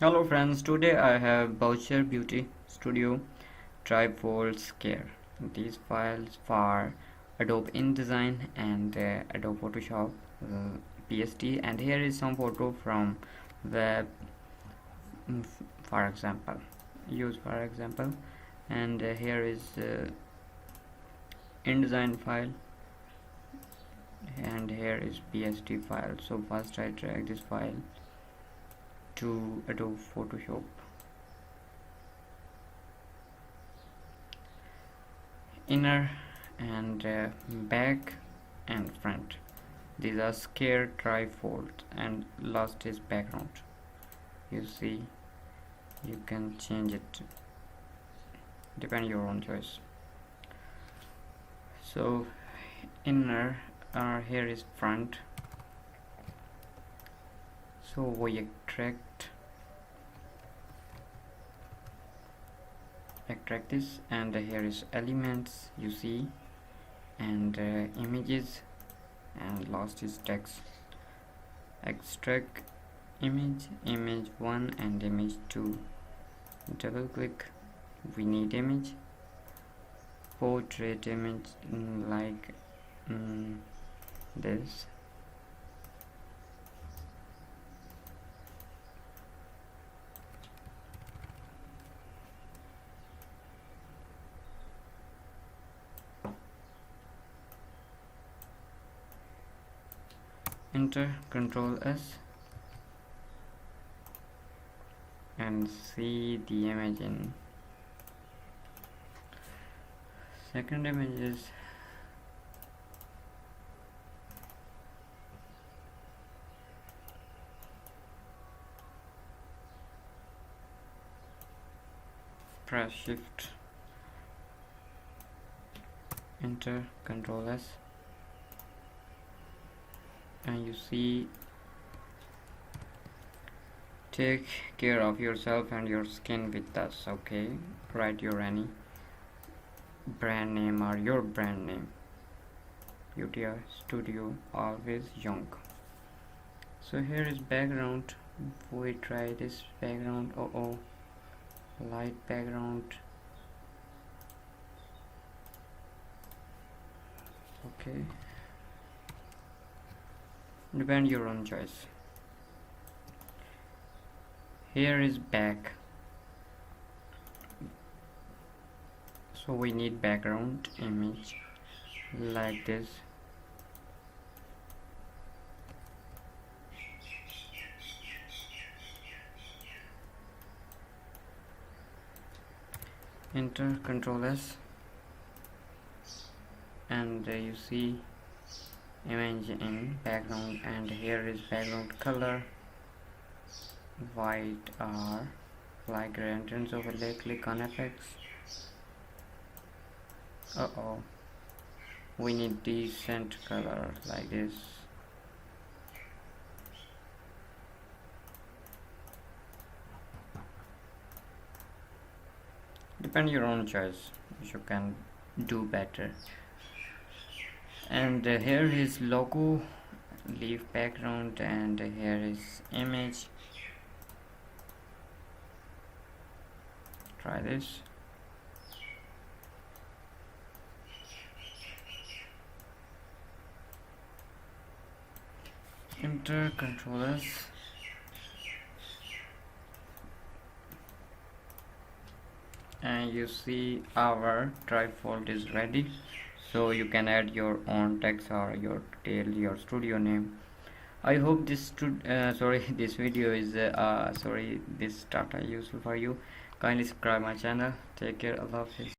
Hello friends, today I have Brochure Beauty Studio Trifold Scare. These files for Adobe InDesign and Adobe Photoshop PSD, and here is some photo from web, for example, and here is InDesign file, and here is PSD file. So first I drag this file to Adobe Photoshop. Inner and back and front, these are square trifold, and last is background. You see, you can change it, depend your own choice. So inner, here is front, so we extract this, and here is elements, you see, and images, and last is text. Extract image 1 and image 2, double click, we need image, portrait image, like this. Enter Ctrl S and see the image in second image is press shift, enter Ctrl S, and you see, take care of yourself and your skin with us. Okay, write your any brand name or your brand name. Beauty Studio, always young. So here is background, we try this background. Light background. Okay, depend your own choice. Here is back, so we need background image like this. Enter Ctrl S, and you see image in background, and here is background color white or like entrance overlay. Click on effects. We need decent color like this. Depend your own choice, you can do better. And here is logo, leave background, and here is image. Try this. Enter Ctrl S, and you see our trifold is ready. So you can add your own text or your studio name. I hope this this video is this data useful for you. Kindly subscribe my channel. Take care. Allah Hafiz.